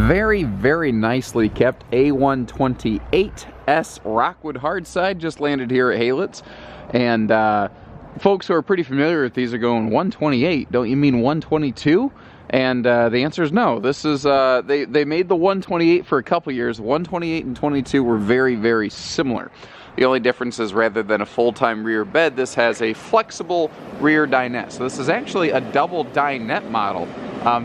Very, very nicely kept A128S Rockwood Hardside just landed here at Haylett's. And folks who are pretty familiar with these are going, 128, don't you mean 122? And the answer is no. This is, they made the 128 for a couple years. 128 and 22 were very, very similar. The only difference is rather than a full-time rear bed, this has a flexible rear dinette. So this is actually a double dinette model.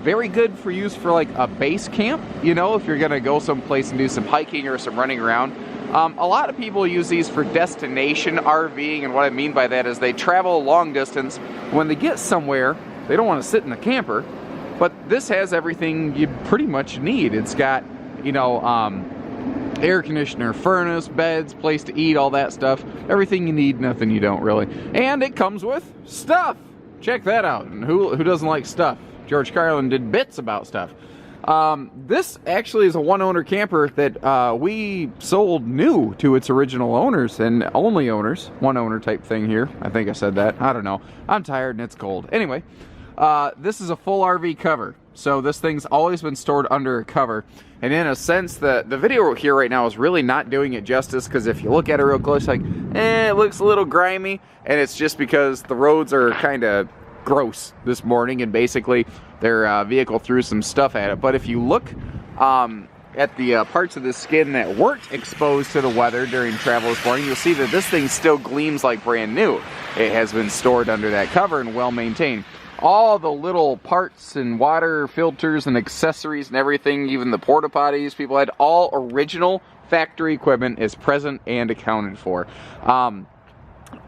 Very good for use for like a base camp, you know, if you're gonna go someplace and do some hiking or some running around. A lot of people use these for destination RVing, and what I mean by that is they travel a long distance. When they get somewhere, they don't want to sit in the camper, but this has everything you pretty much need. It's got, you know, air conditioner, furnace, beds, place to eat, all that stuff. Everything you need, nothing you don't really. And it comes with stuff. Check that out. And who doesn't like stuff? George Carlin did bits about stuff. This actually is a one-owner camper that we sold new to its original owners and only owners. One-owner type thing here. I think I said that. I don't know. I'm tired and it's cold. Anyway, this is a full RV cover. So this thing's always been stored under a cover. And in a sense, the video here right now is really not doing it justice, because if you look at it real close, like, it looks a little grimy. And it's just because the roads are kind of gross this morning, and basically their vehicle threw some stuff at it. But if you look at the parts of the skin that weren't exposed to the weather during travel this morning, you'll see that this thing still gleams like brand new. It has been stored under that cover and well maintained. All the little parts and water filters and accessories and everything, even the porta potties people had, all original factory equipment is present and accounted for.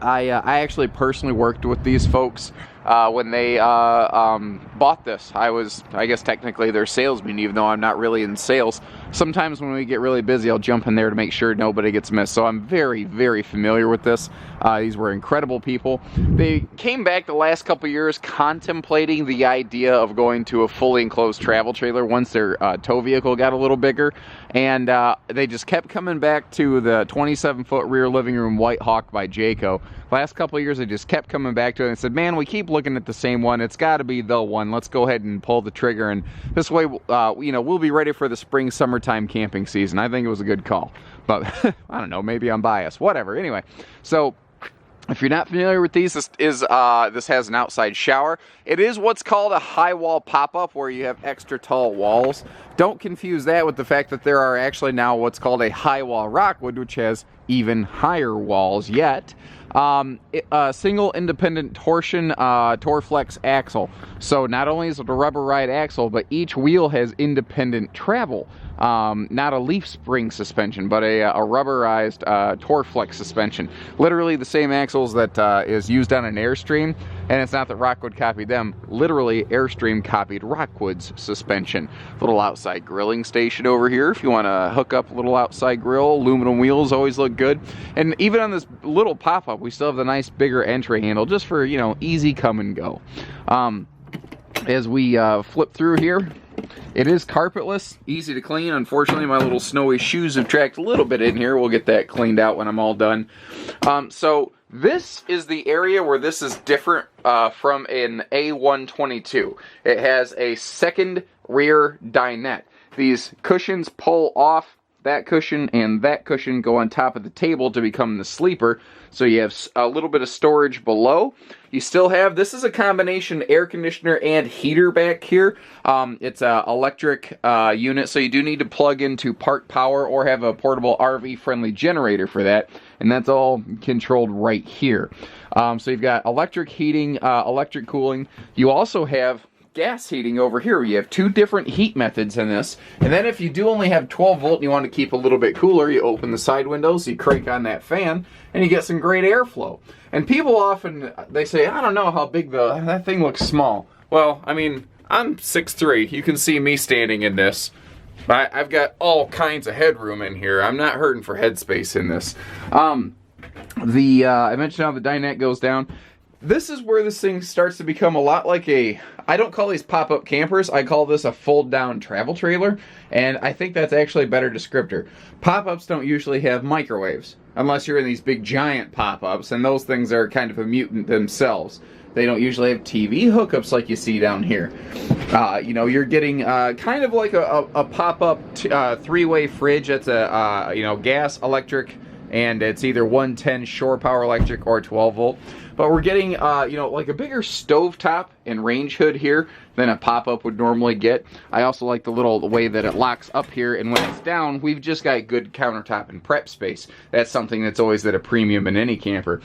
I actually personally worked with these folks when they bought this. I guess technically their salesman, even though I'm not really in sales. Sometimes when we get really busy, I'll jump in there to make sure nobody gets missed. So I'm very, very familiar with this. These were incredible people. They came back the last couple years contemplating the idea of going to a fully enclosed travel trailer once their tow vehicle got a little bigger. And they just kept coming back to the 27-foot rear living room White Hawk by Jayco. Last couple of years, they just kept coming back to it and said, man, we keep looking at the same one. It's got to be the one. Let's go ahead and pull the trigger. And this way, you know, we'll be ready for the spring, summertime camping season. I think it was a good call. But I don't know, maybe I'm biased. Whatever. Anyway, so if you're not familiar with these, this has an outside shower. It is what's called a high wall pop-up, where you have extra tall walls. Don't confuse that with the fact that there are actually now what's called a high wall Rockwood, which has even higher walls yet. A single independent torsion Torflex axle. So not only is it a rubber ride axle, but each wheel has independent travel. Not a leaf spring suspension, but a rubberized Torflex suspension. Literally the same axles that is used on an Airstream. And it's not that Rockwood copied them. Literally, Airstream copied Rockwood's suspension. Little outside grilling station over here. If you want to hook up a little outside grill, aluminum wheels always look good. And even on this little pop-up, we still have the nice bigger entry handle, just for, you know, easy come and go. As we flip through here, it is carpetless, easy to clean. Unfortunately, my little snowy shoes have tracked a little bit in here. We'll get that cleaned out when I'm all done. So this is the area where this is different from an A122. It has a second rear dinette. These cushions pull off. That cushion and that cushion go on top of the table to become the sleeper. So you have a little bit of storage below. You still have, this is a combination air conditioner and heater back here. It's an electric unit, so you do need to plug into Park Power or have a portable RV-friendly generator for that. And that's all controlled right here. So you've got electric heating, electric cooling. You also have gas heating over here. You have two different heat methods in this. And then if you do only have 12 volt and you want to keep a little bit cooler, you open the side windows, you crank on that fan, and you get some great airflow. And people often, they say, I don't know how big that thing looks small. Well, I mean, I'm 6'3". You can see me standing in this. I've got all kinds of headroom in here. I'm not hurting for headspace in this. I mentioned how the dinette goes down. This is where this thing starts to become a lot like I don't call these pop-up campers, I call this a fold-down travel trailer, and I think that's actually a better descriptor. Pop-ups don't usually have microwaves, unless you're in these big giant pop-ups, and those things are kind of a mutant themselves. They don't usually have TV hookups like you see down here. You know, you're getting kind of like a pop-up three-way fridge that's a you know, gas, electric, and it's either 110 shore power electric or 12 volt. But we're getting, you know, like a bigger stovetop and range hood here than a pop-up would normally get. I also like the way that it locks up here, and when it's down, we've just got good countertop and prep space. That's something that's always at a premium in any camper.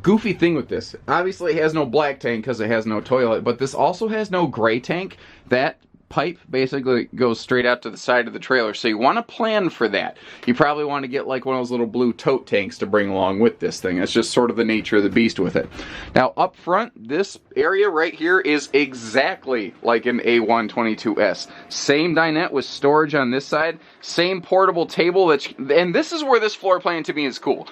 Goofy thing with this, obviously it has no black tank because it has no toilet, but this also has no gray tank. That pipe basically goes straight out to the side of the trailer, so you want to plan for that. You probably want to get like one of those little blue tote tanks to bring along with this thing. That's just sort of the nature of the beast with it. Now up front, this area right here is exactly like an A128S. Same dinette with storage on this side, same portable table, and this is where this floor plan to me is cool.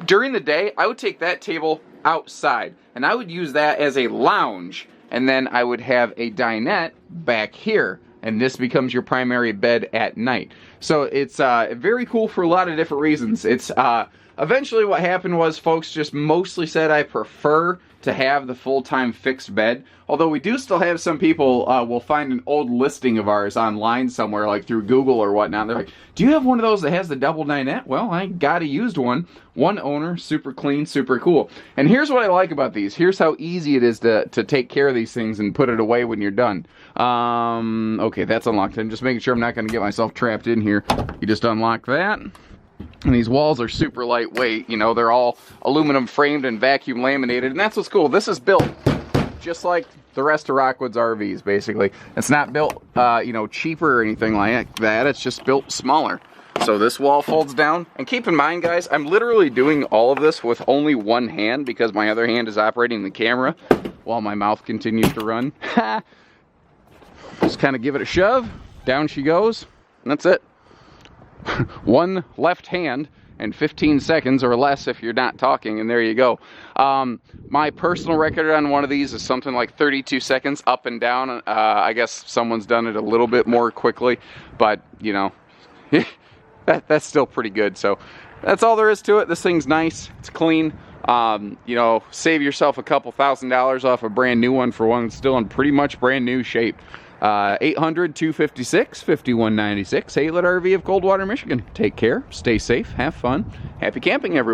During the day, I would take that table outside, and I would use that as a lounge, and then I would have a dinette back here, and this becomes your primary bed at night. So it's very cool for a lot of different reasons. It's eventually what happened was folks just mostly said I prefer to have the full-time fixed bed, although we do still have some people will find an old listing of ours online somewhere, like through Google or whatnot. They're like, do you have one of those that has the double dinette? Well, I got a used one. One owner, super clean, super cool. And here's what I like about these. Here's how easy it is to take care of these things and put it away when you're done. Okay, that's unlocked. I'm just making sure I'm not going to get myself trapped in here. You just unlock that. And these walls are super lightweight, you know, they're all aluminum framed and vacuum laminated, and that's what's cool. This is built just like the rest of Rockwood's RVs, basically. It's not built, you know, cheaper or anything like that. It's just built smaller. So this wall folds down, and keep in mind, guys, I'm literally doing all of this with only one hand because my other hand is operating the camera while my mouth continues to run. Just kind of give it a shove, down she goes, and that's it. One left hand and 15 seconds or less if you're not talking, and there you go. My personal record on one of these is something like 32 seconds up and down. I guess someone's done it a little bit more quickly, but you know, that's still pretty good. So that's all there is to it. This thing's nice, it's clean. You know, save yourself a couple $1,000s off a brand new one for one that's still in pretty much brand new shape. 800-256-5196, HaylettRV of Coldwater, Michigan. Take care, stay safe, have fun, happy camping, everyone.